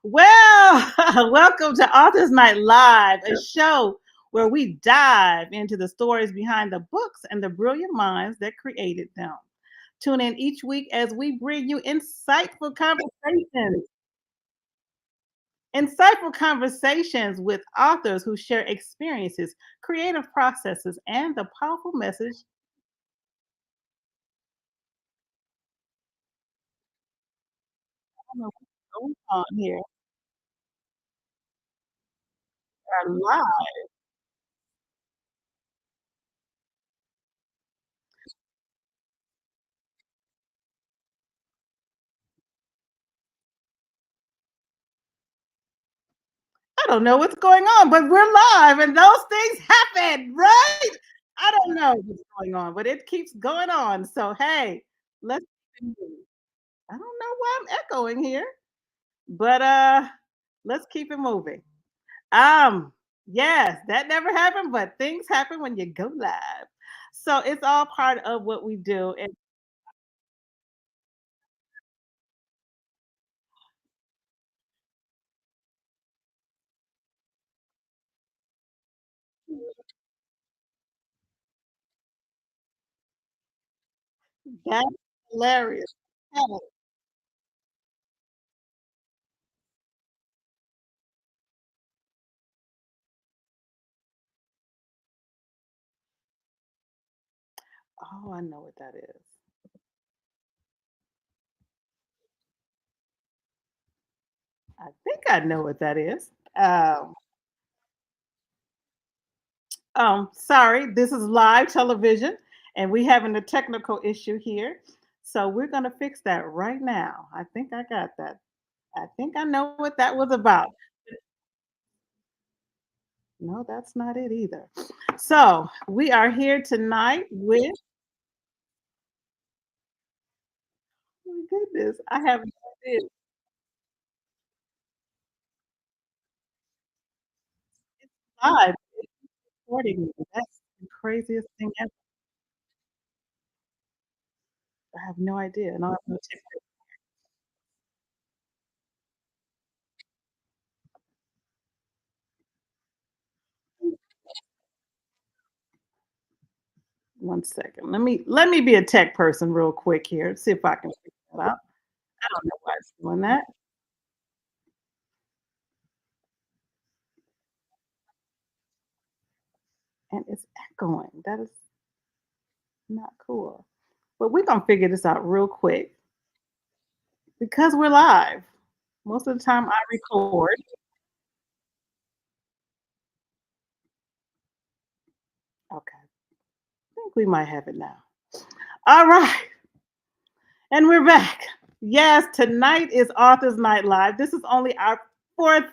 Well, welcome to Authors Night Live, a show where we dive into the stories behind the books and the brilliant minds that created them. Tune in each week as we bring you insightful conversations with authors who share experiences, creative processes, and the powerful message. I don't know what's going on here. Our live. I don't know what's going on, but we're live and those things happen, right? I don't know what's going on, but it keeps going on. So, hey, let's I don't know why I'm echoing here, but let's keep it moving. Um, yes, that never happened, but things happen when you go live. So it's all part of what we do. And that's hilarious. Oh, I know what that is. I think I know what that is. Sorry, this is live television, and we having a technical issue here. So we're gonna fix that right now. I think I got that. I think I know what that was about. No, that's not it either. So we are here tonight with oh my goodness, I have no idea. It's live recording me. That's the craziest thing ever. I have no idea. And I have no tech. One second. Let me be a tech person real quick here. See if I can figure that out. I don't know why it's doing that. And it's echoing. That is not cool. But we're gonna figure this out real quick because we're live. Most of the time I record. Okay. I think we might have it now. All right. And we're back. Yes, tonight is Authors Night Live. This is only our fourth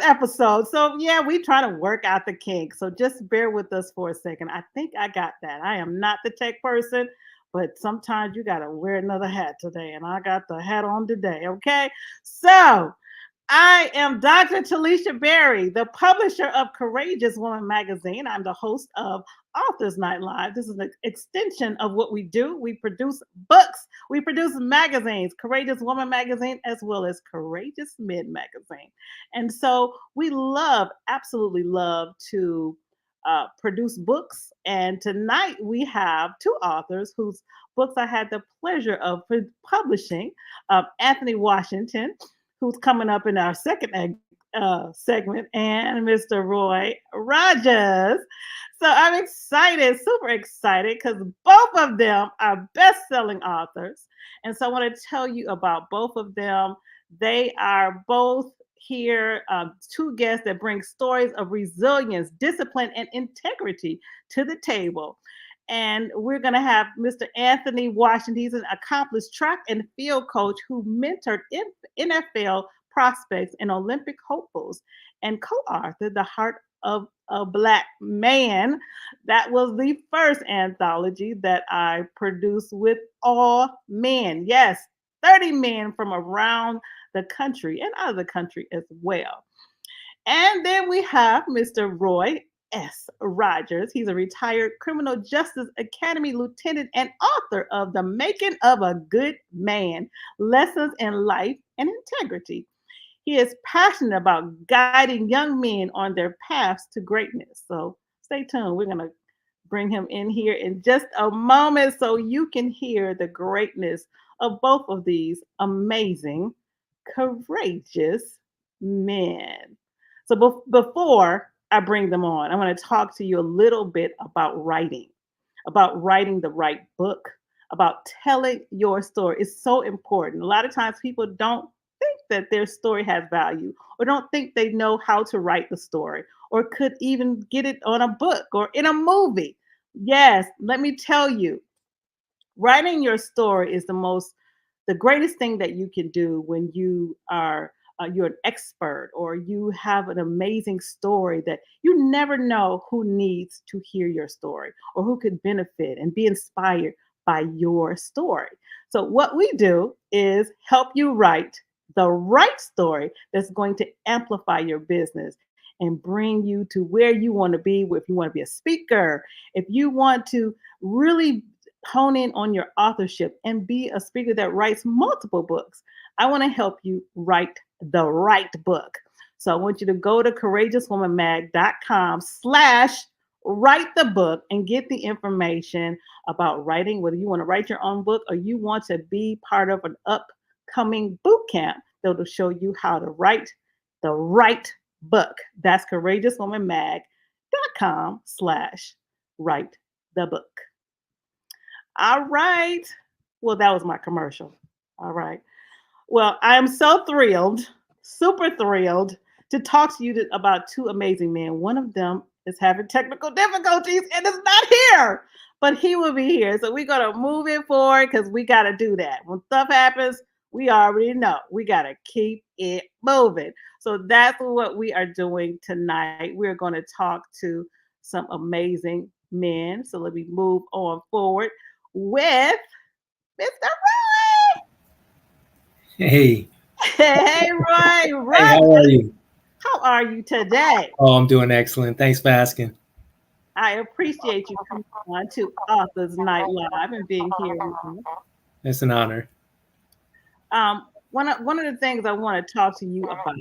episode. So yeah, we try to work out the kinks. So just bear with us for a second. I think I got that. I am not the tech person, but sometimes you gotta wear another hat today, and I got the hat on today. Okay, so I am Dr. Talisha Berry, the publisher of Courageous Woman magazine. I'm the host of Authors Night Live. This is an extension of what we do. We produce books, we produce magazines, Courageous Woman magazine, as well as Courageous Men magazine. And so we love, absolutely love to produce books. And tonight we have two authors whose books I had the pleasure of publishing. Anthony Washington, who's coming up in our second segment, and Mr. Roy Rogers. So I'm excited, super excited, because both of them are best-selling authors. And so I want to tell you about both of them. They are both here, two guests that bring stories of resilience, discipline, and integrity to the table. And we're going to have Mr. Anthony Washington. He's an accomplished track and field coach who mentored NFL prospects and Olympic hopefuls and co-authored The Heart of a Black Man. That was the first anthology that I produced with all men. Yes, 30 men from around the country and out of the country as well. And then we have Mr. Roy S. Rogers. He's a retired Criminal Justice Academy lieutenant and author of The Making of a Good Man: Lessons in Life and Integrity. He is passionate about guiding young men on their paths to greatness. So stay tuned. We're going to bring him in here in just a moment so you can hear the greatness of both of these amazing, courageous men. So before I bring them on, I want to talk to you a little bit about writing the right book, about telling your story. It's so important. A lot of times people don't think that their story has value or don't think they know how to write the story or could even get it on a book or in a movie. Yes, let me tell you, writing your story is the greatest thing that you can do when you're an expert or you have an amazing story that you never know who needs to hear your story or who could benefit and be inspired by your story. So what we do is help you write the right story that's going to amplify your business and bring you to where you want to be. If you want to be a speaker, if you want to really hone in on your authorship and be a speaker that writes multiple books, I want to help you write the right book. So I want you to go to courageouswomanmag.com/write the book and get the information about writing, whether you want to write your own book or you want to be part of an upcoming boot camp that will show you how to write the right book. That's courageouswomanmag.com/write the book. All right. Well, that was my commercial. All right. Well, I'm so thrilled, super thrilled to talk to you about two amazing men. One of them is having technical difficulties and is not here, but he will be here. So we're going to move it forward because we got to do that. When stuff happens, we already know we got to keep it moving. So that's what we are doing tonight. We're going to talk to some amazing men. So let me move on forward with Mr. Hey. Hey, Roy. Roy, Hey, how are you? how are you today? Oh, I'm doing excellent. Thanks for asking. I appreciate you coming on to Authors Night Live and being here with me. It's an honor. One of the things I want to talk to you about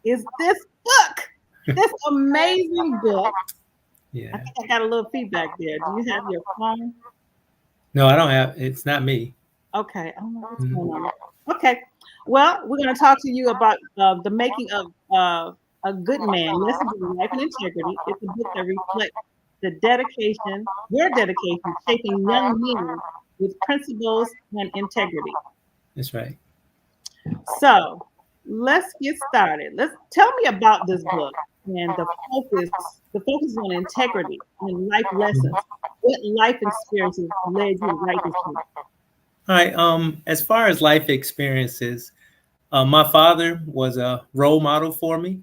is this book, this amazing book. I Yeah. think I got a little feedback there. Do you have your phone? No, I don't have. It's not me. Okay, I don't know what's Mhm. going on. Okay, well, we're going to talk to you about the making of a good man, lessons in life and integrity. It's a book that reflects your dedication, shaping young men with principles and integrity. That's right. So let's get started. Let's tell me about this book and the focus. The focus is on integrity and life lessons. What life experiences led you to write this book? All right. As far as life experiences, my father was a role model for me.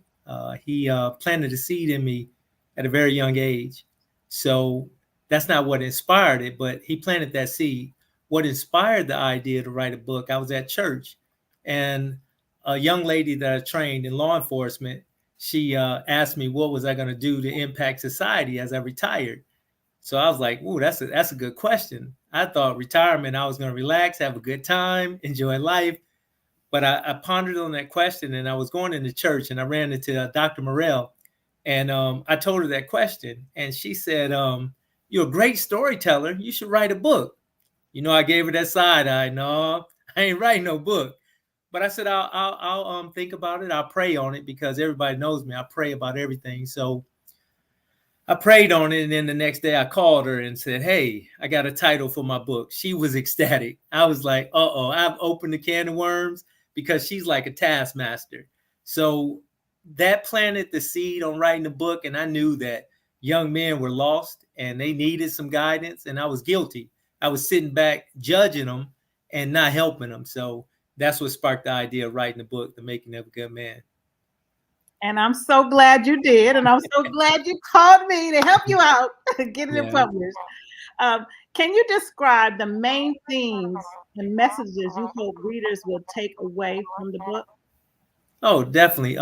He planted a seed in me at a very young age. So that's not what inspired it, but he planted that seed. What inspired the idea to write a book? I was at church, and a young lady that I trained in law enforcement, she asked me what was I going to do to impact society as I retired. So I was like, "Ooh, that's a good question." I thought retirement, I was going to relax, have a good time, enjoy life. But I pondered on that question, and I was going into church, and I ran into Dr. Morrell, and I told her that question, and she said, "You're a great storyteller. You should write a book." I gave her that side eye. No, I ain't writing no book. But I said, I'll think about it. I'll pray on it because everybody knows me. I pray about everything. So I prayed on it, and then the next day I called her and said, "Hey, I got a title for my book." She was ecstatic. I was like, "Uh-oh, I've opened the can of worms," because she's like a taskmaster. So that planted the seed on writing the book, and I knew that young men were lost and they needed some guidance, and I was guilty. I was sitting back judging them and not helping them. So that's what sparked the idea of writing the book, The Making of a Good Man. And I'm so glad you did. And I'm so glad you called me to help you out getting it Yeah. published. Can you describe the main themes and messages you hope readers will take away from the book? Oh, definitely.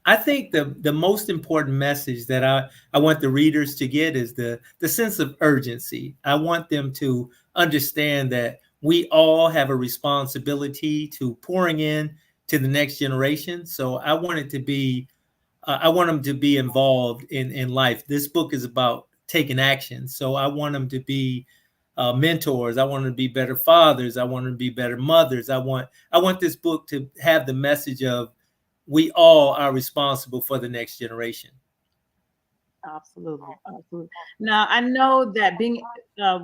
I think the most important message that I want the readers to get is the sense of urgency. I want them to understand that we all have a responsibility to pouring in to the next generation. So I wanted to be, I want them to be involved in life. This book is about taking action. So I want them to be mentors. I want them to be better fathers. I want them to be better mothers. I want this book to have the message of we all are responsible for the next generation. Absolutely, absolutely. Now I know that being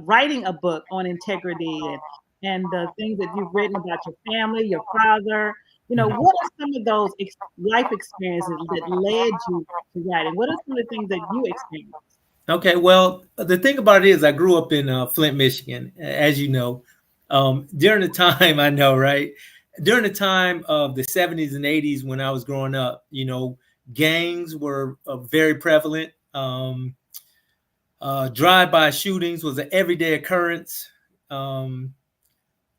writing a book on integrity and the things that you've written about your family, your father, you know, Mhm. what are some of those life experiences that led you to writing? What are some of the things that you experienced? Okay, well, the thing about it is I grew up in Flint, Michigan, as you know. During the time, I know, right? During the time of the 70s and 80s when I was growing up, you know, gangs were very prevalent. Drive-by shootings was an everyday occurrence. Um,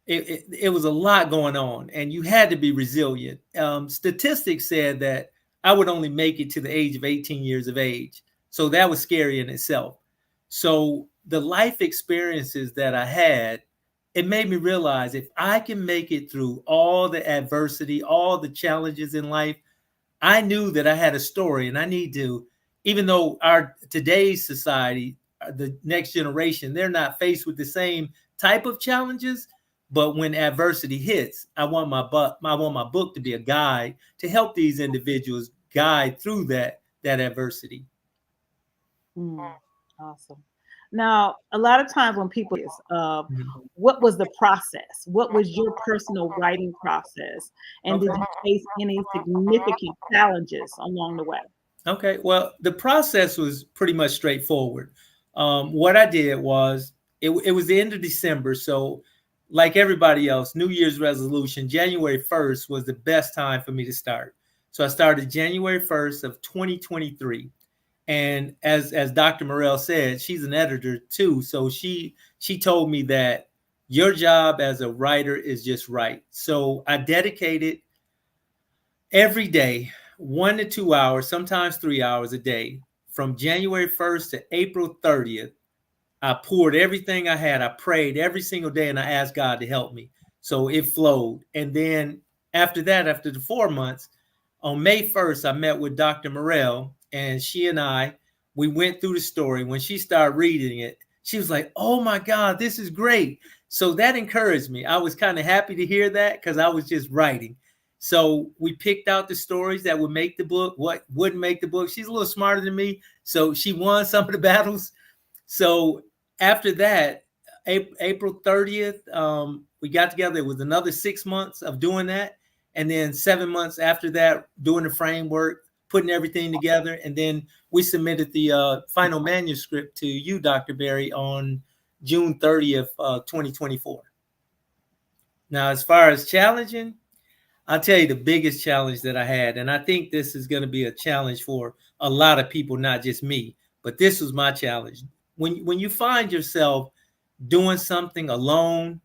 it was a lot going on, and you had to be resilient. Statistics said that I would only make it to the age of 18 years of age. So that was scary in itself. So the life experiences that I had, it made me realize if I can make it through all the adversity, all the challenges in life, I knew that I had a story and I need to, even though our today's society, the next generation, they're not faced with the same type of challenges. But when adversity hits, I want my book to be a guide to help these individuals guide through that adversity. Mm, awesome. Now, a lot of times when people Mhm. what was the process? What was your personal writing process? And did Okay. you face any significant challenges along the way? Okay. Well, the process was pretty much straightforward. What I did was it was the end of December. So, like everybody else, New Year's resolution, January 1st was the best time for me to start. So I started January 1st of 2023. And as Dr. Morell said, she's an editor too. So she told me that your job as a writer is just right. So I dedicated every day, 1 to 2 hours, sometimes 3 hours a day, from January 1st to April 30th. I poured everything I had. I prayed every single day and I asked God to help me. So it flowed. And then after that, after the 4 months, on May 1st, I met with Dr. Morell and she and we went through the story. When she started reading it, she was like, oh my God, this is great. So that encouraged me. I was kind of happy to hear that because I was just writing. So we picked out the stories that would make the book, what wouldn't make the book. She's a little smarter than me. So she won some of the battles. So after that, April 30th, we got together. It was another 6 months of doing that. And then 7 months after that, doing the framework, putting everything together. And then we submitted the final manuscript to you, Dr. Berry, on June 30th, 2024. Now, as far as challenging, I'll tell you the biggest challenge that I had, and I think this is going to be a challenge for a lot of people, not just me, but this was my challenge. When you find yourself doing something alone,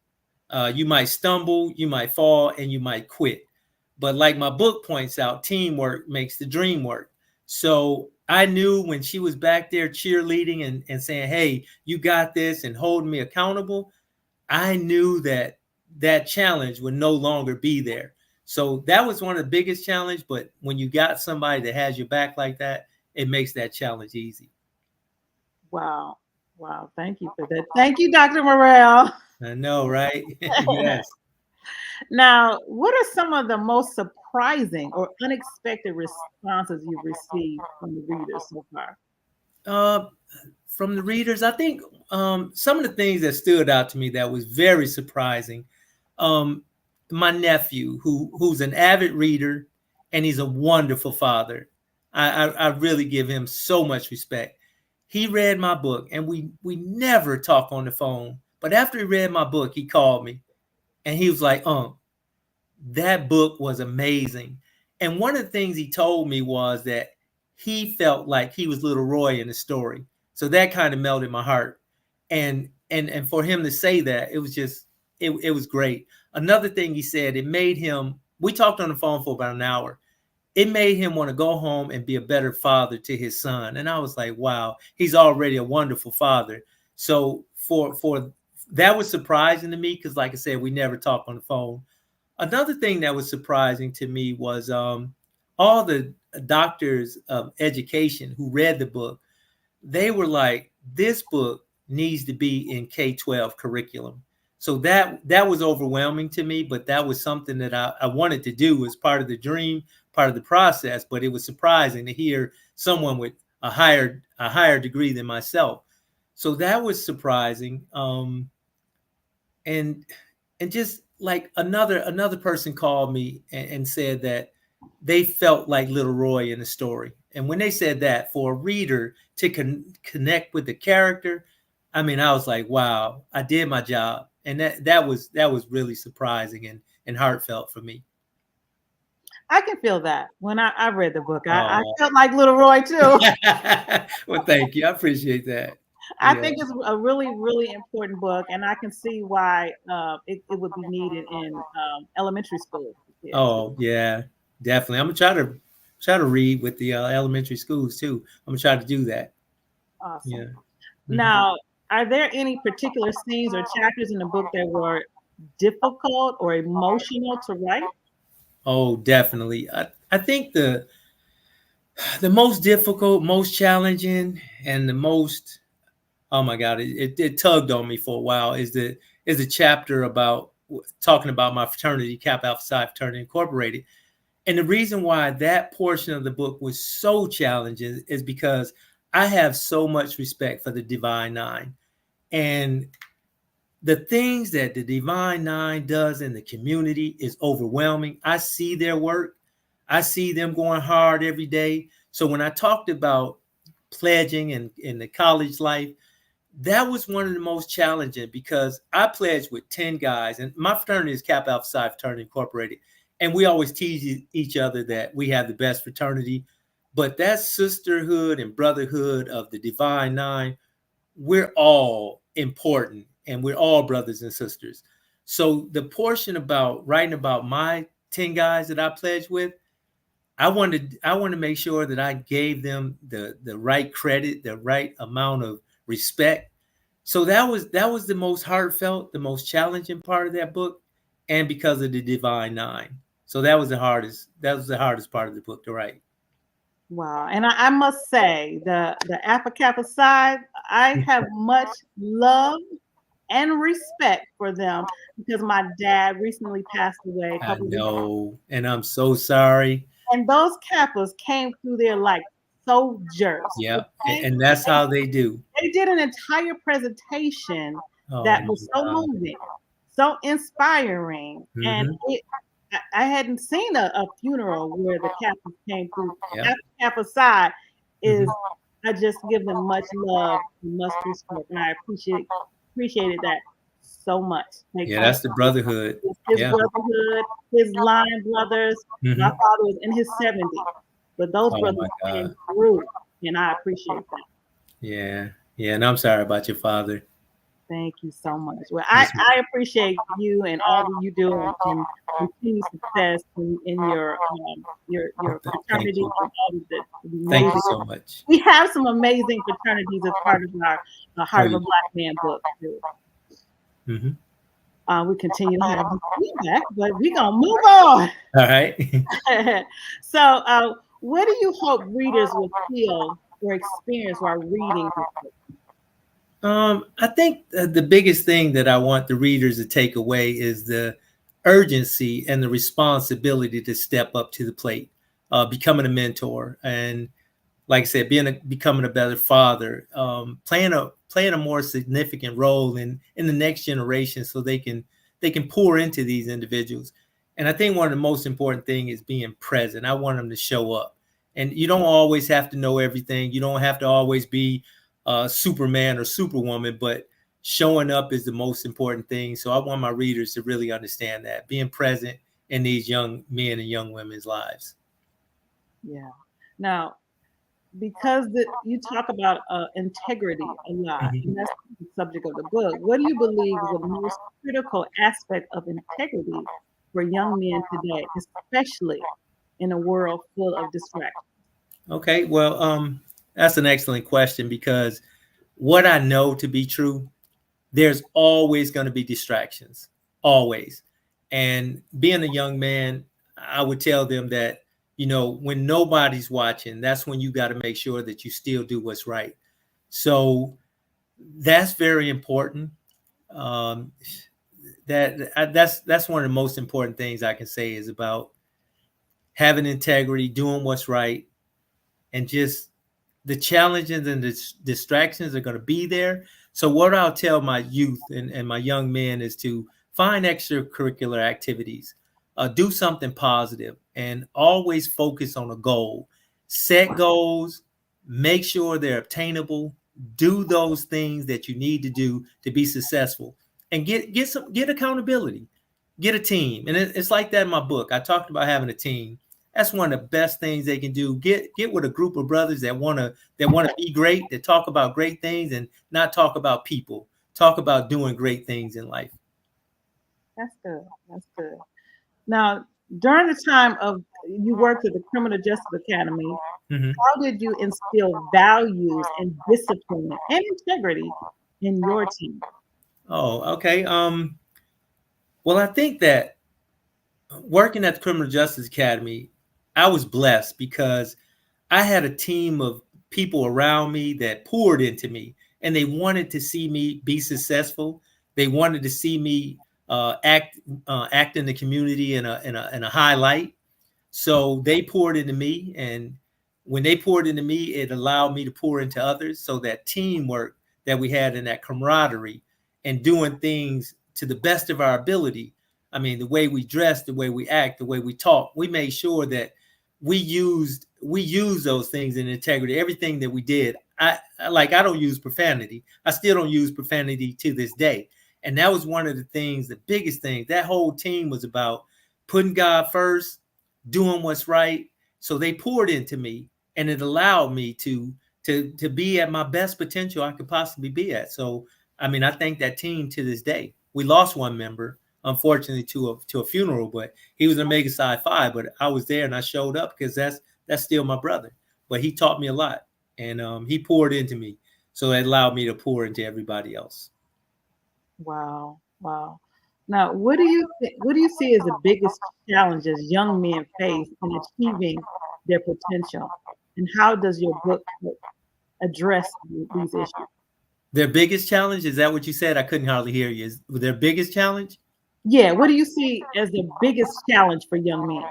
you might stumble, you might fall, and you might quit. But like my book points out, teamwork makes the dream work. So I knew when she was back there cheerleading and saying, hey, you got this, and holding me accountable, I knew that that challenge would no longer be there. So that was one of the biggest challenge. But when you got somebody that has your back like that, it makes that challenge easy. Wow. Wow. Thank you for that. Thank you, Dr. Morel. I know, right? Yes. Now, what are some of the most surprising or unexpected responses you've received from the readers so far? Uh, from the readers, I think some of the things that stood out to me that was very surprising. Um, my nephew, who's an avid reader, and he's a wonderful father. I really give him so much respect. He read my book, and we never talk on the phone. But after he read my book, he called me, and he was like, that book was amazing. And one of the things he told me was that he felt like he was little Roy in the story. So that kind of melted my heart. And for him to say that, it was just it was great. Another thing he said, it made him, we talked on the phone for about an hour. It made him want to go home and be a better father to his son. And I was like, wow, he's already a wonderful father. So for that was surprising to me because, like I said, we never talk on the phone. Another thing that was surprising to me was all the doctors of education who read the book. They were like, this book needs to be in K-12 curriculum. So that was overwhelming to me, but that was something that I wanted to do as part of the dream, part of the process. But it was surprising to hear someone with a higher degree than myself. So that was surprising. And just like another person called me and said that they felt like Little Roy in the story. And when they said that, for a reader to connect with the character, I mean, I was like, wow, I did my job. And that was really surprising and heartfelt for me. I can feel that when I read the book. I felt like Little Roy too. Well, thank you. I appreciate that. I think it's a really, really important book, and I can see why it would be needed in elementary school. Yeah. Oh yeah, definitely. I'm gonna try to read with the elementary schools too. I'm gonna try to do that. Awesome. Yeah. Now, are there any particular scenes or chapters in the book that were difficult or emotional to write? Oh, definitely. I think the most difficult, most challenging, and the most, oh my God, it tugged on me for a while is the chapter about talking about my fraternity, Kappa Alpha Psi Fraternity Incorporated. And the reason why that portion of the book was so challenging is because I have so much respect for the Divine Nine. And the things that the Divine Nine does in the community is overwhelming. I see their work. I see them going hard every day. So when I talked about pledging and in the college life, that was one of the most challenging because I pledged with 10 guys, and my fraternity is Kappa Alpha Psi Fraternity Incorporated. And we always tease each other that we have the best fraternity, but that sisterhood and brotherhood of the Divine Nine, we're all important and we're all brothers and sisters. So the portion about writing about my 10 guys that I pledged with, I wanted to make sure that I gave them the right credit, the right amount of respect. So that was the most heartfelt, the most challenging part of that book, and because of the Divine Nine. So that was the hardest part of the book to write. Wow. And I must say, the Alpha Kappa side, I have much love and respect for them because my dad recently passed away. I know, and I'm so sorry. And those Kappas came through there like soldiers. Yeah, and that's how they do. They did an entire presentation that was so moving, so inspiring, and I hadn't seen a funeral where the Kappas came through. Yep. Kappa side is, I just give them much love and much respect, and I appreciated that so much. That's the brotherhood. His brotherhood, his line brothers. My father was in his 70s, but those brothers came through, and I appreciate that. Yeah, and I'm sorry about your father. Thank you so much. Well, I appreciate you and all that you do and continued success in your fraternity. Thank you so much. We have some amazing fraternities as part of our Heart of a Black Man book too. We continue to have feedback, but we're gonna move on. All right. So, what do you hope readers will feel or experience while reading this book? I think the biggest thing that I want the readers to take away is the urgency and the responsibility to step up to the plate, becoming a mentor, and like I said, becoming a better father, playing a more significant role in the next generation, so they can pour into these individuals. And I think one of the most important things is being present. I want them to show up, and you don't always have to know everything. You don't have to always be Superman or Superwoman, but showing up is the most important thing. So I want my readers to really understand that, being present in these young men and young women's lives. Yeah. Now, because you talk about integrity a lot, and that's the subject of the book, what do you believe is the most critical aspect of integrity for young men today, especially in a world full of distractions? Okay, well, that's an excellent question, because what I know to be true, there's always going to be distractions, always. And being a young man, I would tell them that, when nobody's watching, that's when you got to make sure that you still do what's right. So that's very important. Um, that's one of the most important things I can say is about having integrity, doing what's right, and just the challenges and the distractions are going to be there. So what I'll tell my youth and my young men is to find extracurricular activities, do something positive, and always focus on a goal. Set goals, make sure they're obtainable, do those things that you need to do to be successful, and get accountability, get a team. And it's like that in my book. I talked about having a team. That's one of the best things they can do. Get with a group of brothers that want to be great, that talk about great things and not talk about people. Talk about doing great things in life. That's good. That's good. Now, during the time of you worked at the Criminal Justice Academy, Mm-hmm. how did you instill values and discipline and integrity in your team? Oh, okay. Well, I think that working at the Criminal Justice Academy, I was blessed because I had a team of people around me that poured into me, and they wanted to see me be successful. They wanted to see me act in the community in a high light. So they poured into me, and when they poured into me, it allowed me to pour into others. So that teamwork that we had and that camaraderie and doing things to the best of our ability. I mean, the way we dress, the way we act, the way we talk, we made sure that we used those things in integrity. Everything that we did, I don't use profanity. I still don't use profanity to this day. And that was one of the things, the biggest thing. That whole team was about putting God first, doing what's right. So they poured into me, and it allowed me to be at my best potential I could possibly be at. So I mean, I thank that team to this day. We lost one member, unfortunately, to a funeral, but he was an Omega Psi Phi. But I was there and I showed up because that's still my brother. But he taught me a lot, and he poured into me, so it allowed me to pour into everybody else. Wow, wow. Now, what do you see as the biggest challenges young men face in achieving their potential, and how does your book address these issues? Their biggest challenge, is that what you said? I couldn't hardly hear you. Is their biggest challenge? Yeah, what do you see as the biggest challenge for young men?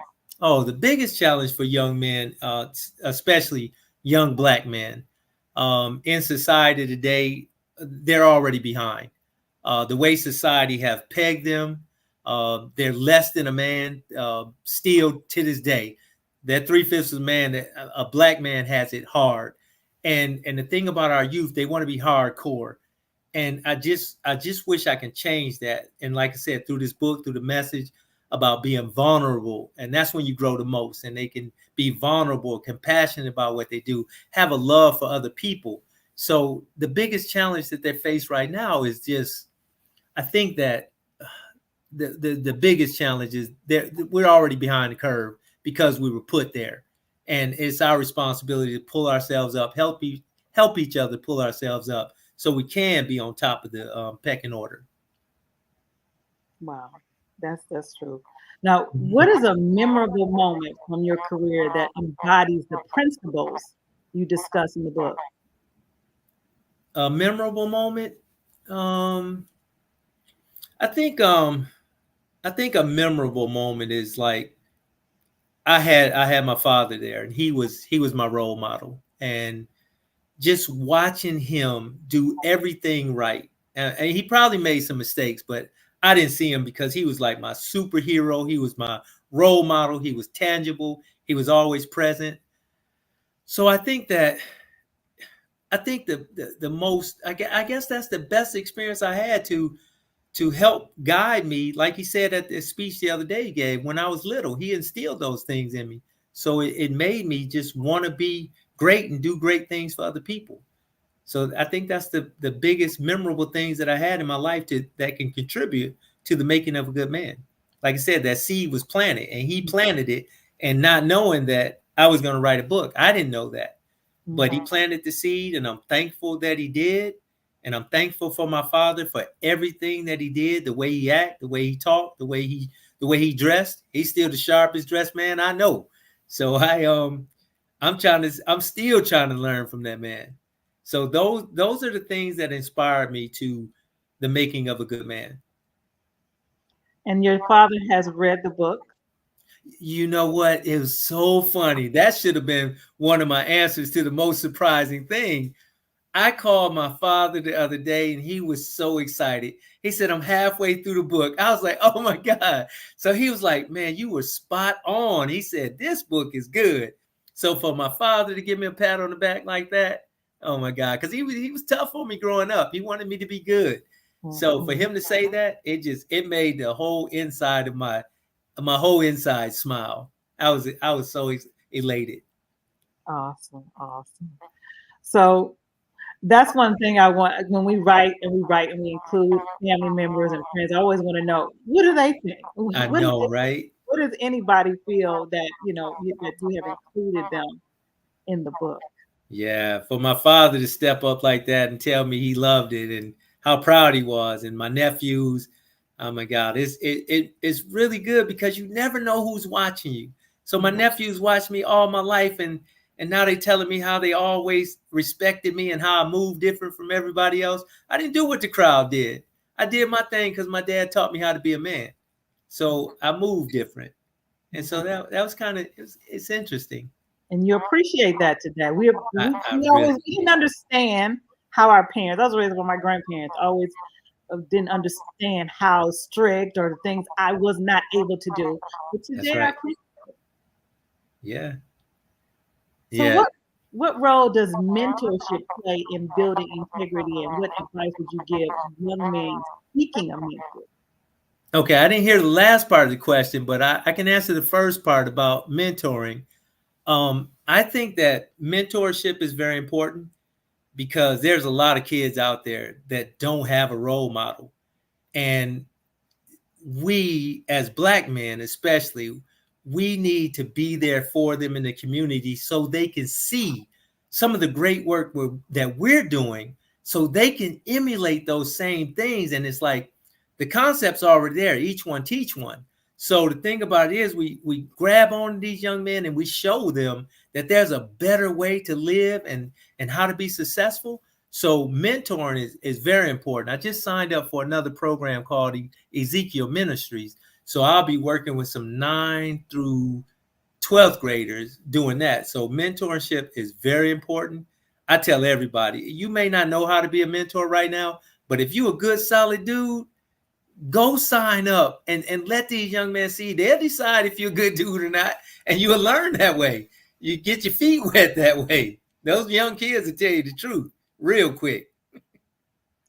Oh, the biggest challenge for young men, especially young Black men, in society today, they're already behind. The way society have pegged them, they're less than a man. Still to this day, that 3/5 of a man, a Black man has it hard. And the thing about our youth, they want to be hardcore. And I just wish I can change that. And like I said, through this book, through the message about being vulnerable, and that's when you grow the most. And they can be vulnerable, compassionate about what they do, have a love for other people. So the biggest challenge that they face right now is just, I think that the biggest challenge is we're already behind the curve because we were put there, and it's our responsibility to pull ourselves up, help each other pull ourselves up, so we can be on top of the pecking order. Wow, that's true. Now, what is a memorable moment from your career that embodies the principles you discuss in the book? A memorable moment, I think a memorable moment is like I had my father there, and he was my role model, and just watching him do everything right. And he probably made some mistakes, but I didn't see him because he was like my superhero. He was my role model. He was tangible. He was always present. So I think the most, I guess that's the best experience I had to help guide me. Like he said at the speech the other day he gave, when I was little, he instilled those things in me. So it made me just want to be great and do great things for other people. So I think that's the biggest memorable things that I had in my life that can contribute to the making of a good man. Like I said, that seed was planted, and he planted it, and not knowing that I was going to write a book. I didn't know that, but he planted the seed, and I'm thankful that he did. And I'm thankful for my father for everything that he did, the way he acted, the way he talked, the way he the way he dressed, he's still the sharpest dressed man I know. So I'm still trying to learn from that man. So those are the things that inspired me to the making of a good man. And your father has read the book. You know what? It was so funny. That should have been one of my answers to the most surprising thing. I called my father the other day and he was so excited. He said, I'm halfway through the book. I was like, oh my God. So he was like, man, you were spot on. He said, this book is good. So for my father to give me a pat on the back like that, oh my God, because he was tough on me growing up. He wanted me to be good. So for him to say that, it made the whole inside of my whole inside smile. I was so elated. Awesome. So that's one thing I want when we write and we include family members and friends. I always want to know, what do they think? I know, right? What does anybody feel that that you have included them in the book? Yeah, for my father to step up like that and tell me he loved it and how proud he was, and my nephews, oh my God, it's really good because you never know who's watching you. So my nephews watched me all my life, and now they telling me how they always respected me and how I moved different from everybody else. I didn't do what the crowd did. I did my thing because my dad taught me how to be a man. So I moved different. And so that was kind of, it's interesting. And you appreciate that today. We really didn't understand how our parents, I was raised by my grandparents, always didn't understand how strict or the things I was not able to do. But today right. I appreciate it. Yeah. So yeah. what role does mentorship play in building integrity, and what advice would you give young men seeking a mentor? Okay, I didn't hear the last part of the question, but I can answer the first part about mentoring. I think that mentorship is very important because there's a lot of kids out there that don't have a role model. And we, as Black men especially, we need to be there for them in the community so they can see some of the great work that we're doing, so they can emulate those same things. And it's like the concept's already there. Each one teach one. So the thing about it is we grab on these young men and we show them that there's a better way to live and how to be successful. So mentoring is very important. I just signed up for another program called Ezekiel Ministries. So I'll be working with some 9th through 12th graders doing that. So mentorship is very important. I tell everybody, you may not know how to be a mentor right now, but if you're a good, solid dude, go sign up and let these young men see. They'll decide if you're a good dude or not, and you'll learn that way. You get your feet wet that way. Those young kids will tell you the truth real quick.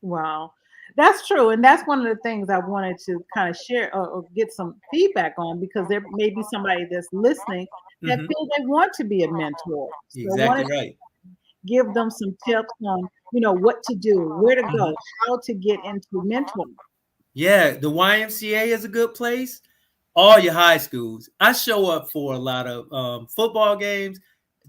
Wow, that's true. And that's one of the things I wanted to kind of share or get some feedback on, because there may be somebody that's listening that feels they want to be a mentor. So exactly right. Give them some tips on, what to do, where to go, how to get into mentoring. Yeah, the YMCA is a good place. All your high schools. I show up for a lot of football games,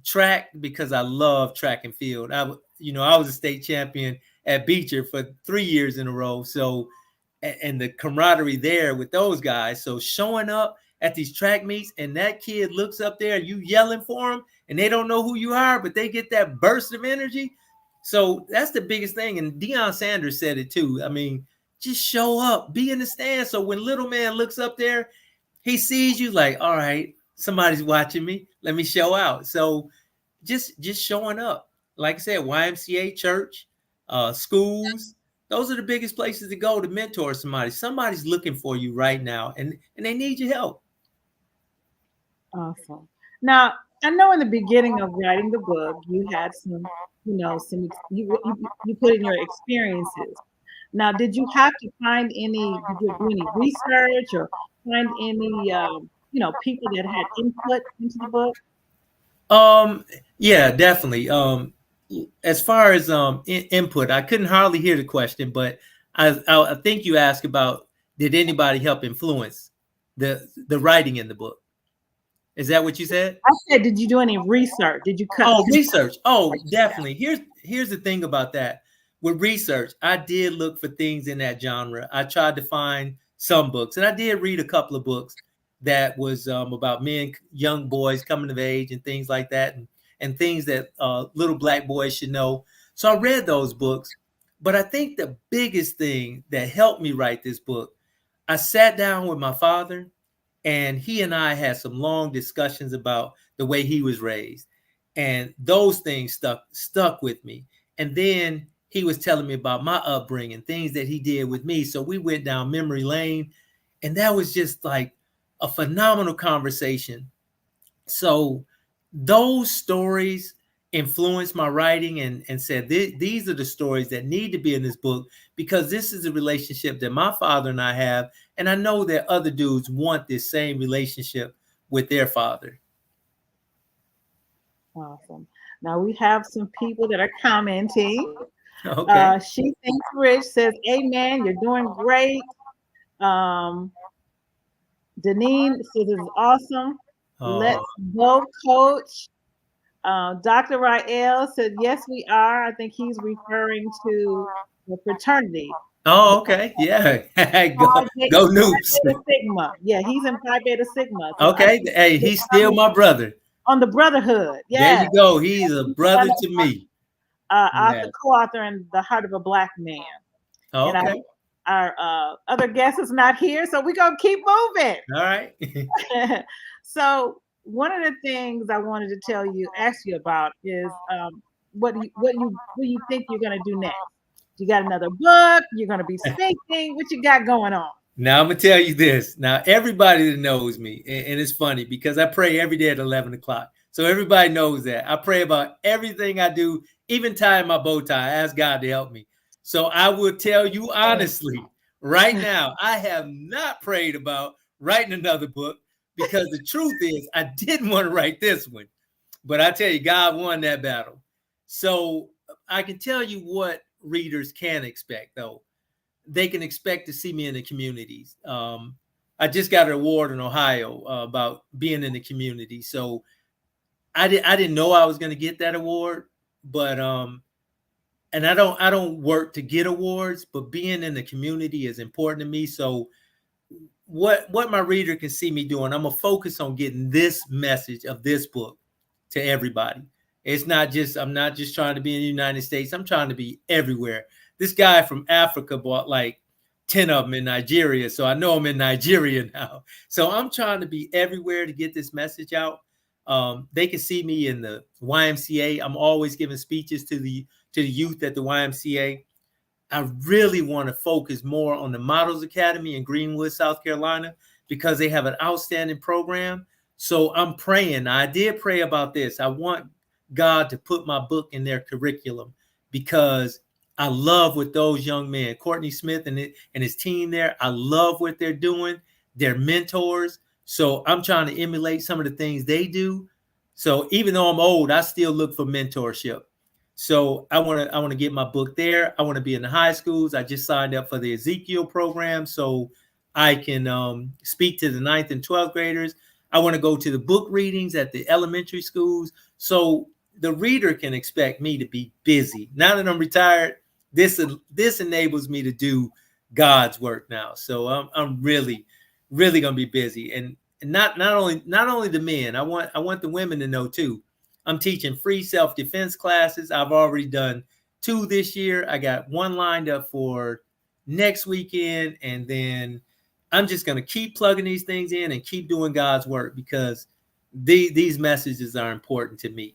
track, because I love track and field. I was a state champion at Beecher for 3 years in a row. So, and the camaraderie there with those guys. So showing up at these track meets and that kid looks up there and you yelling for them and they don't know who you are, but they get that burst of energy. So that's the biggest thing. And Deion Sanders said it too. I mean, just show up, be in the stand. So when little man looks up there, he sees you like, all right, somebody's watching me. Let me show out. So just showing up. Like I said, YMCA, church, schools, those are the biggest places to go to mentor somebody. Somebody's looking for you right now, and they need your help. Awesome. Now, I know in the beginning of writing the book, you had some, you put in your experiences. Now, did you have to find did you do any research or find any, people that had input into the book? Yeah, definitely. As far as input, I couldn't hardly hear the question, but I think you asked about, did anybody help influence the writing in the book? Is that what you said? I said, did you do any research? Did you cut? Oh, research. Oh, definitely. Here's the thing about that. With research, I did look for things in that genre. I tried to find some books. And I did read a couple of books that was about men, young boys coming of age and things like that, and things that little Black boys should know. So I read those books. But I think the biggest thing that helped me write this book, I sat down with my father, and he and I had some long discussions about the way he was raised. And those things stuck with me. And then he was telling me about my upbringing, things that he did with me. So we went down memory lane, and that was just like a phenomenal conversation. So those stories influenced my writing and said, these are the stories that need to be in this book, because this is a relationship that my father and I have. And I know that other dudes want this same relationship with their father. Awesome. Now we have some people that are commenting. Okay. She thinks Rich says, "Amen. You're doing great." Deneen says, "It's awesome. Let's go, Coach." Dr. Rael said, "Yes, we are." I think he's referring to the fraternity. Oh, okay. Yeah. go Noops. Phi Beta Sigma. Yeah, he's in Phi Beta Sigma. So okay. Hey, he's still my brother. On the brotherhood. Yeah. There you go. He's a brother to me. Author, co-author in The Heart of a Black Man. Okay. And our other guest is not here, so we're going to keep moving. All right. So one of the things I wanted to ask you about is what do you think you're going to do next? You got another book? You're going to be speaking? What you got going on? Now I'm gonna tell you this. Now everybody that knows me, and it's funny because I pray every day at 11 o'clock. So everybody knows that. I pray about everything I do, even tying my bow tie. I ask God to help me. So I will tell you honestly, right now, I have not prayed about writing another book, because the truth is I didn't want to write this one. But I tell you, God won that battle. So I can tell you what readers can expect, though. They can expect to see me in the communities. I just got an award in Ohio about being in the community. So I didn't know I was going to get that award, but and I don't work to get awards, but being in the community is important to me. So what my reader can see me doing, I'm gonna focus on getting this message of this book to everybody. I'm not just trying to be in the United States. I'm trying to be everywhere. This guy from Africa bought like 10 of them in Nigeria. So I know I'm in Nigeria now. So I'm trying to be everywhere to get this message out. They can see me in the YMCA. I'm always giving speeches to the youth at the YMCA. I really want to focus more on the Models Academy in Greenwood, South Carolina, because they have an outstanding program. So I'm praying. I did pray about this. I want God to put my book in their curriculum, because I love what those young men, Courtney Smith and his team there, I love what they're doing. They're mentors. So I'm trying to emulate some of the things they do. So even though I'm old, I still look for mentorship. So I want to get my book there. I want to be in the high schools. I just signed up for the Ezekiel program so I can speak to the 9th and 12th graders. I want to go to the book readings at the elementary schools. So the reader can expect me to be busy. Now that I'm retired, this enables me to do God's work now. So I'm really, really going to be busy. And not only the men, I want the women to know too. I'm teaching free self-defense classes. I've already done 2 this year. I got 1 lined up for next weekend. And then I'm just going to keep plugging these things in and keep doing God's work, because these messages are important to me.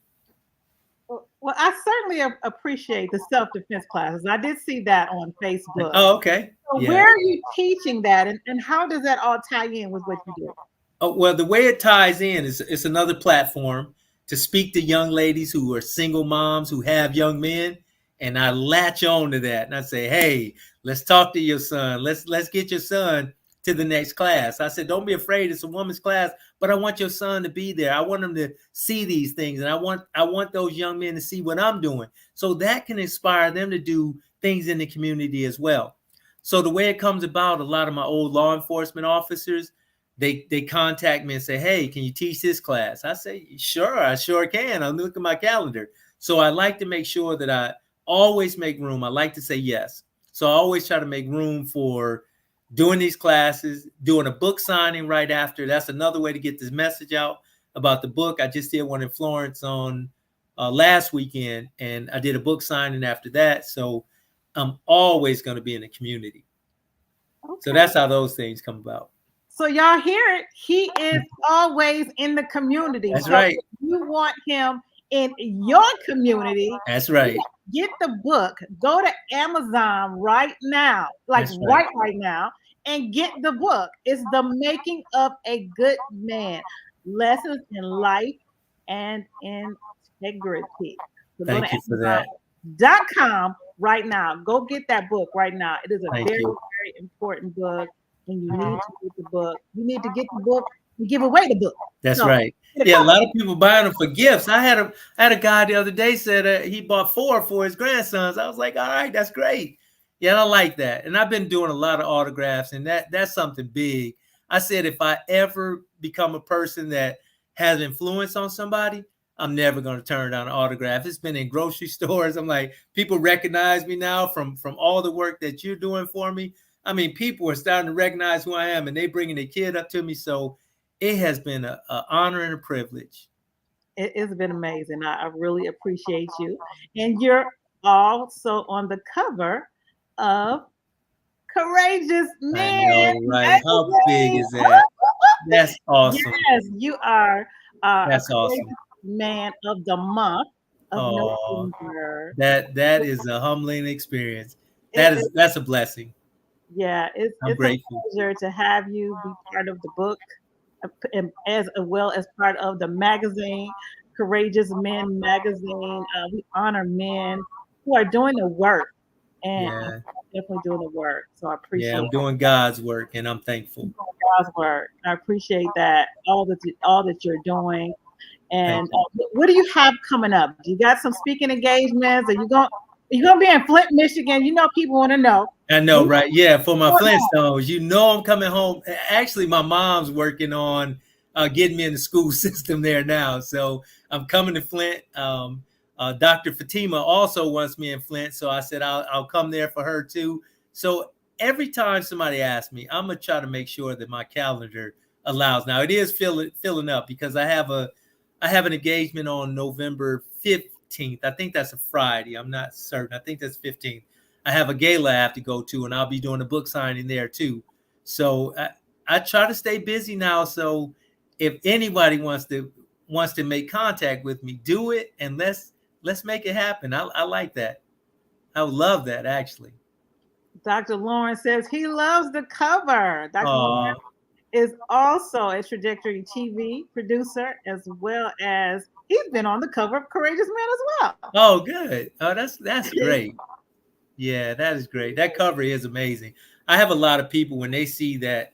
Well, I certainly appreciate the self-defense classes. I did see that on Facebook. Oh, okay. So yeah. Where are you teaching that, and how does that all tie in with what you do? Oh, well, the way it ties in is it's another platform to speak to young ladies who are single moms who have young men, and I latch on to that and I say, hey, let's talk to your son. Let's get your son to the next class. I said, don't be afraid. It's a woman's class, but I want your son to be there. I want him to see these things, and I want those young men to see what I'm doing, so that can inspire them to do things in the community as well. So the way it comes about, a lot of my old law enforcement officers, they contact me and say, hey, can you teach this class? I say, sure, I sure can. I'll look at my calendar. So I like to make sure that I always make room. I like to say yes. So I always try to make room for doing these classes, doing a book signing right after. That's another way to get this message out about the book. I just did one in Florence on last weekend, and I did a book signing after that. So I'm always going to be in the community. Okay. So that's how those things come about. So y'all hear it. He is always in the community. That's so right. If you want him in your community, That's right. get the book. Go to Amazon right now, like That's right. right now, and get the book. It's The Making of a Good Man: Lessons in Life and Integrity. So go Thank to you for that. Amazon.com right now. Go get that book right now. It is a Thank very, you. very important book, and you need to get the book. You need to get the book and give away the book. That's So, right. Yeah, a lot of people buying them for gifts. I had a guy the other day said he bought 4 for his grandsons. I was like, all right, that's great. Yeah, I like that. And I've been doing a lot of autographs, and that's something big. I said if I ever become a person that has influence on somebody, I'm never going to turn down an autograph. It's been in grocery stores. I'm like, people recognize me now from all the work that you're doing for me. I mean, people are starting to recognize who I am, and they bringing their kid up to me. So it has been an honor and a privilege. It's been amazing. I really appreciate you. And you're also on the cover of Courageous I Man know, right? How big magazine. is that? That's awesome. Yes, you are a That's Courageous awesome. Man of the month of Oh, November. that is a humbling experience. It, That's a blessing. yeah, I'm it's a grateful. pleasure to have you be part of the book, and as well as part of the magazine, Courageous Men magazine. We honor men who are doing the work, and Yeah, definitely doing the work. So I yeah, appreciate I'm doing God's work, and I'm thankful. God's work. I appreciate that all that you're doing. Thank And you. what do you have coming up? Do you got some speaking engagements? Are you gonna be in Flint, Michigan? You know, people want to know. I know, right? Yeah, for my Flintstones, I'm coming home. Actually, my mom's working on getting me in the school system there now. So I'm coming to Flint. Dr. Fatima also wants me in Flint. So I said I'll come there for her too. So every time somebody asks me, I'm going to try to make sure that my calendar allows. Now, it is filling up because I have an engagement on November 15th. I think that's a Friday. I'm not certain. I think that's 15th. I have a gala I have to go to, and I'll be doing a book signing there too. So I try to stay busy now. So if anybody wants to make contact with me, do it, and let's make it happen. I like that. I would love that actually. Dr. Lawrence says he loves the cover. Dr. Lawrence is also a Trajectory TV producer, as well as he's been on the cover of Courageous Men as well. Oh, good. Oh, that's great. Yeah, that is great. That cover is amazing. I have a lot of people when they see the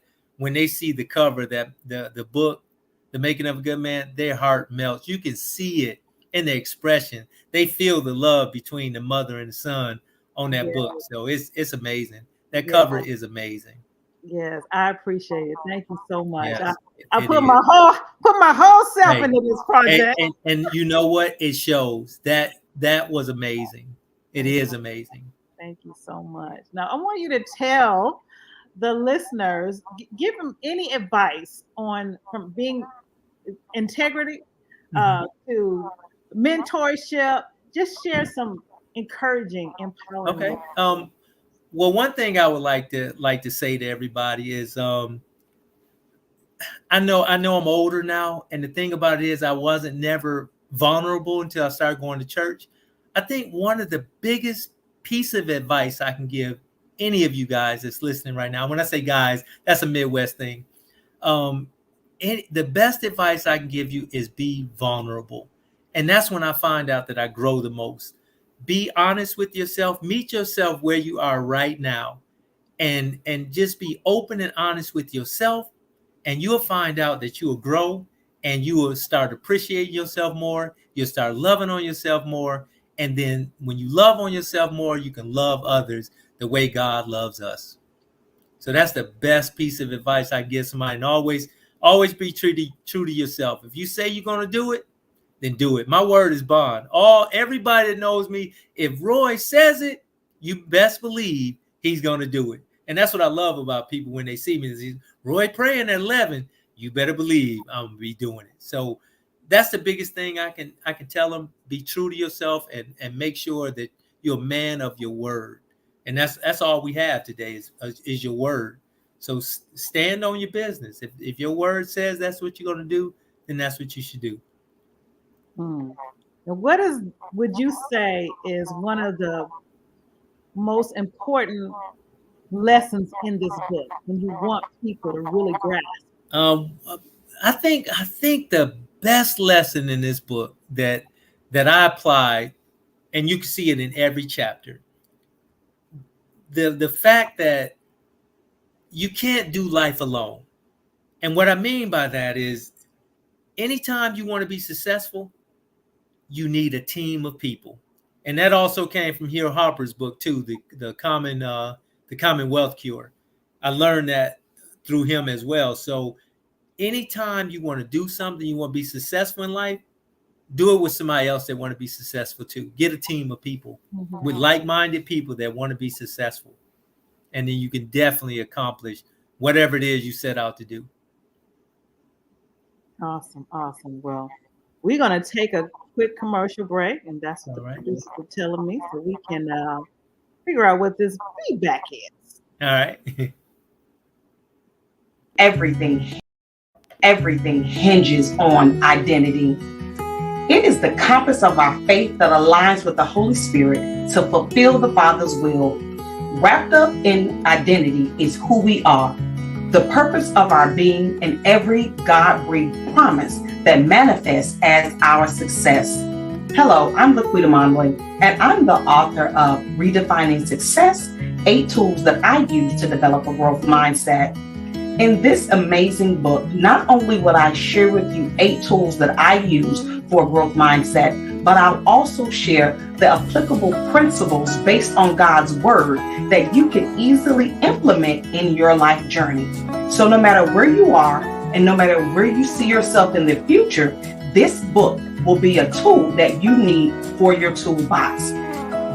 cover, that the book, The Making of a Good Man, their heart melts. You can see it in their expression. They feel the love between the mother and the son on that book. So it's amazing. That cover is amazing. Yes, I appreciate it. Thank you so much. Yes, I it put is. my whole self Hey, into this project. and you know what? It shows that was amazing. It is amazing. Thank you so much. Now I want you to tell the listeners, give them any advice on from being integrity to mentorship. Just share some encouraging, empowering. Okay. Well, one thing I would like to say to everybody is I know I'm older now, and the thing about it is I wasn't never vulnerable until I started going to church. I think one of the biggest piece of advice I can give any of you guys that's listening right now, when I say guys, that's a Midwest thing. The best advice I can give you is be vulnerable. And that's when I find out that I grow the most. Be honest with yourself, meet yourself where you are right now, and just be open and honest with yourself, and you'll find out that you will grow, and you will start appreciating yourself more. You'll start loving on yourself more. And then when you love on yourself more, you can love others the way God loves us. So that's the best piece of advice I give somebody. And always be true to yourself. If you say you're going to do it, then do it. My word is bond. Everybody that knows me, if Roy says it, you best believe he's going to do it. And that's what I love about people when they see me. Is Roy praying at 11. You better believe I'm gonna be doing it. So that's the biggest thing I can tell them. Be true to yourself and make sure that you're a man of your word. And that's all we have today is your word. So stand on your business. If your word says that's what you're going to do, then that's what you should do. Now, would you say is one of the most important lessons in this book when you want people to really grasp? I think the best lesson in this book that I apply, and you can see it in every chapter, the fact that you can't do life alone. And what I mean by that is anytime you want to be successful, you need a team of people. And that also came from Hero Harper's book too, the Commonwealth Cure. I learned that through him as well. So anytime you want to do something, you want to be successful in life, do it with somebody else that want to be successful too. Get a team of people with like-minded people that want to be successful. And then you can definitely accomplish whatever it is you set out to do. Awesome. Well, we're going to take a quick commercial break, and that's what the producer was telling me, so we can figure out what this feedback is. All right. Everything hinges on identity. It is the compass of our faith that aligns with the Holy Spirit to fulfill the Father's will. Wrapped up in identity is who we are, the purpose of our being, and every God-breathed promise that manifests as our success. Hello, I'm Laquita Monroy, and I'm the author of Redefining Success, 8 Tools that I use to develop a growth mindset. In this amazing book, not only will I share with you 8 tools that I use for a growth mindset, but I'll also share the applicable principles based on God's word that you can easily implement in your life journey. So no matter where you are and no matter where you see yourself in the future, this book will be a tool that you need for your toolbox.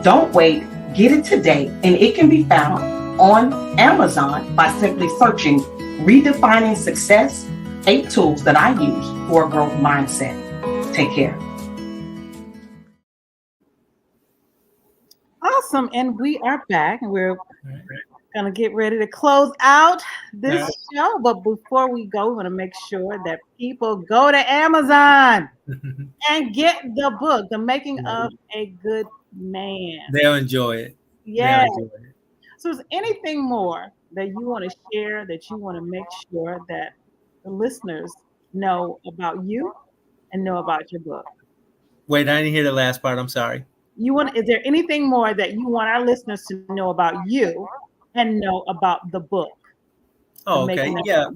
Don't wait, get it today, and it can be found on Amazon by simply searching Redefining Success, 8 Tools that I use for a growth mindset. Take care. Awesome. And we are back, and we're going to get ready to close out this show. But before we go, we want to make sure that people go to Amazon and get the book, The Making of a Good Man. They'll enjoy it. Yeah. So is anything more that you want to share, that you want to make sure that the listeners know about you and know about your book? Wait, I didn't hear the last part. I'm sorry. Is there anything more that you want our listeners to know about you and know about the book? Oh, okay. Yeah.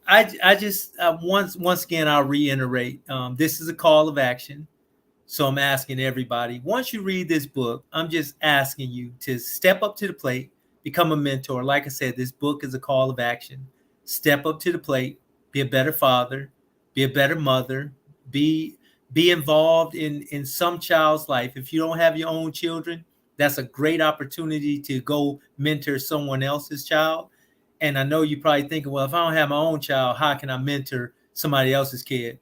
I just once again I'll reiterate. This is a call of action. So I'm asking everybody, once you read this book, I'm just asking you to step up to the plate, become a mentor. Like I said, this book is a call of action. Step up to the plate, be a better father, be a better mother, be involved in some child's life. If you don't have your own children, that's a great opportunity to go mentor someone else's child. And I know you're probably thinking, well, if I don't have my own child, how can I mentor somebody else's kid?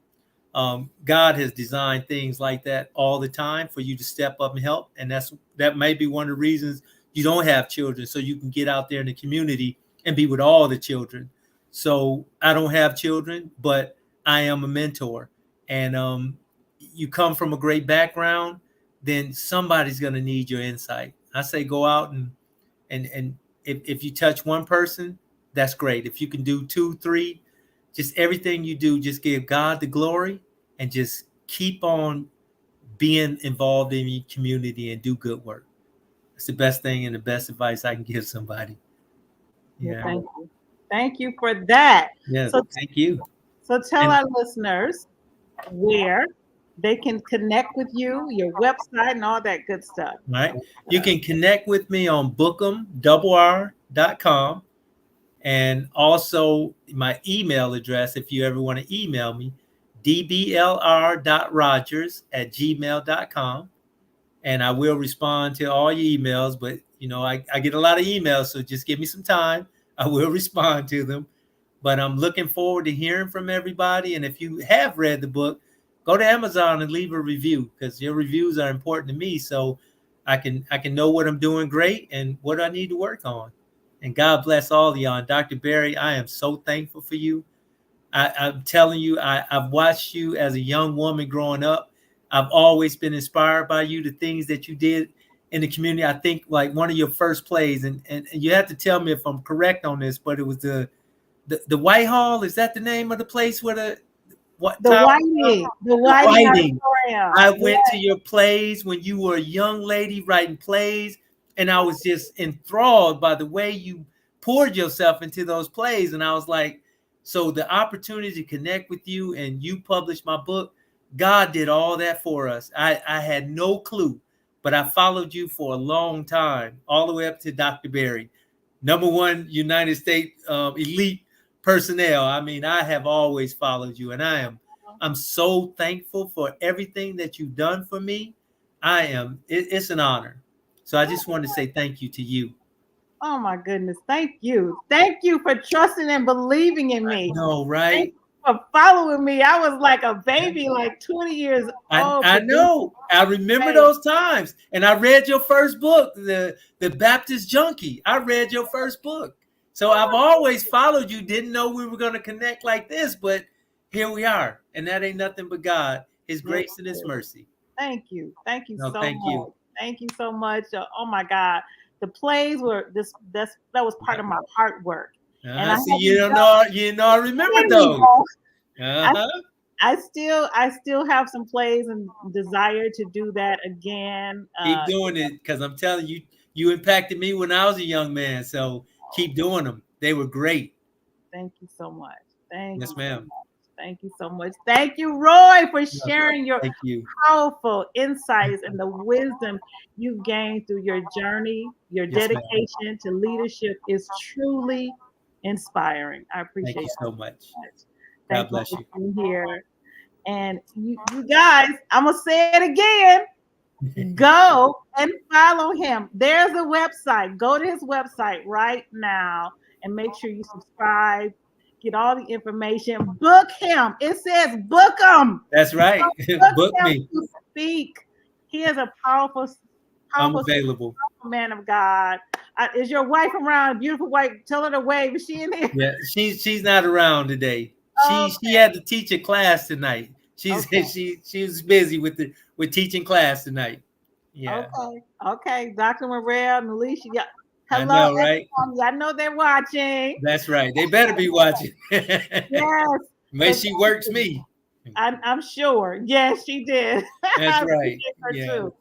God has designed things like that all the time for you to step up and help. And that may be one of the reasons you don't have children, so you can get out there in the community and be with all the children. So I don't have children, but I am a mentor. And you come from a great background, then somebody's going to need your insight. I say go out and if you touch one person, that's great. If you can do 2, 3, just everything you do, just give God the glory and just keep on being involved in your community and do good work. It's the best thing and the best advice I can give somebody. Yeah. Thank you. Thank you for that. Yeah. So thank you. So tell our listeners where they can connect with you, your website, and all that good stuff. Right. You can connect with me on bookham.com. And also my email address, if you ever want to email me, dblr.rogers@gmail.com. And I will respond to all your emails, but I get a lot of emails, so just give me some time. I will respond to them. But I'm looking forward to hearing from everybody. And if you have read the book, go to Amazon and leave a review, because your reviews are important to me. So I can know what I'm doing great and what I need to work on. And God bless all of y'all. And Dr. Berry, I am so thankful for you. I'm telling you, I've watched you as a young woman growing up. I've always been inspired by you, the things that you did in the community. I think like one of your first plays, and you have to tell me if I'm correct on this, but it was the Whitehall. Is that the name of the place where the Whiting Auditorium. I went to your plays when you were a young lady writing plays, and I was just enthralled by the way you poured yourself into those plays. And I was like, so the opportunity to connect with you and you published my book, God did all that for us. I had no clue, but I followed you for a long time, all the way up to Dr. Berry, #1 United States elite personnel. I mean, I have always followed you, and I'm so thankful for everything that you've done for me. It's an honor. So I just wanted to say thank you to you. Oh my goodness. Thank you. Thank you for trusting and believing in me. No, right? Thank you for following me. I was like a baby, like 20 years old. I know. I remember those times. And I read your first book, the Baptist Junkie. I read your first book. So I've always followed you, didn't know we were going to connect like this, but here we are. And that ain't nothing but God, his grace and his mercy. Thank you. Thank you so much. You. Thank you so much. Oh my God. The plays were that was part of my heart work. And I see I remember those. I still have some plays and desire to do that again. Keep doing it, because I'm telling you, you impacted me when I was a young man. So keep doing them. They were great. Thank you so much. Yes, ma'am. Thank you so much. Thank you, Roy, for sharing your powerful insights and the wisdom you've gained through your journey. Your dedication to leadership is truly inspiring. I appreciate it. Thank you so much. God bless you for being here. And you guys, I'm going to say it again. Go and follow him. There's a website. Go to his website right now and make sure you subscribe. Get all the information. Book him. It says book him. That's right. Book me. To speak. He is a powerful, I'm available. Powerful man of God. Is your wife around? Beautiful wife. Tell her to wave. Is she in there? Yeah, she's not around today. She had to teach a class tonight. She was busy with teaching class tonight. Yeah. Okay. Dr. Morrell, Alicia. Yeah. Hello, I know, right? I know they're watching. That's right. They better be watching. Yes. May she works me. I'm sure. Yes, she did. That's right. Too.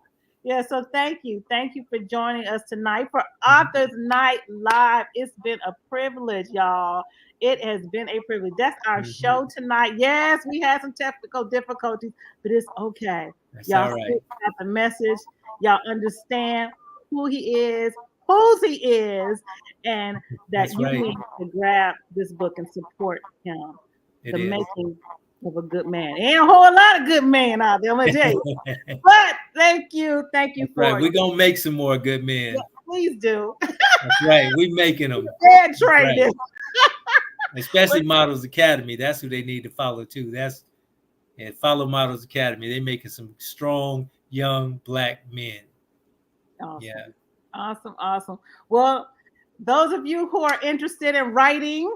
Yeah. So thank you for joining us tonight for Authors Night Live. It's been a privilege, y'all. It has been a privilege. That's our show tonight. Yes, we had some technical difficulties, but it's okay. That's y'all all right. got the message. Y'all understand who he is, whose he is, and that you need to grab this book and support him. The making of a good man. Ain't a whole lot of good men out there, I'm gonna tell you. But thank you for it. We're gonna make some more good men. Yeah, please do. That's right. We're making them. Right. Especially Models Academy. That's who they need to follow too. Follow Models Academy. They're making some strong young Black men. Awesome. Yeah. Awesome. Well, those of you who are interested in writing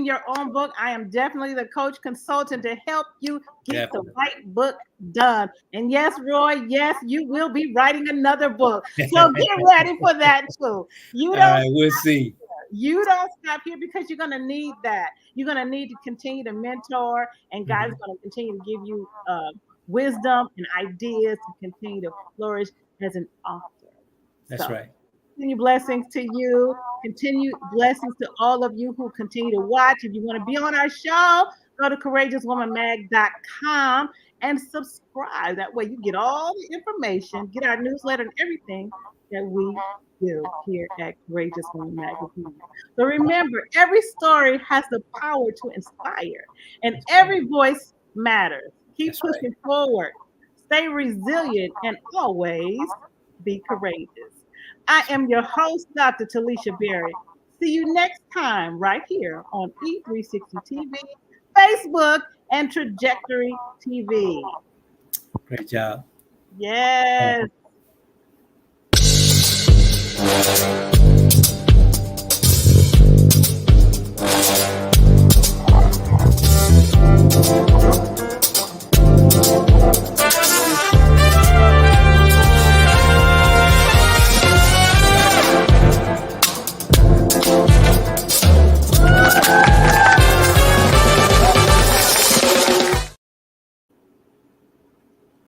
your own book, I am definitely the coach consultant to help you get the right book done. And yes, Roy, yes, you will be writing another book. So get ready for that too. We'll see. You don't stop here, because you're going to need that. You're going to need to continue to mentor, and God's going to continue to give you wisdom and ideas to continue to flourish as an author. That's right. Continue blessings to you. Continue blessings to all of you who continue to watch. If you want to be on our show, go to courageouswomanmag.com and subscribe. That way you get all the information, get our newsletter and everything that we do here at Courageous Woman Magazine. So remember, every story has the power to inspire, and every voice matters. Keep pushing forward. Stay resilient and always be courageous. I am your host, Dr. Talisha Berry. See you next time right here on E360 TV, Facebook, and Trajectory TV. Great job. Yes.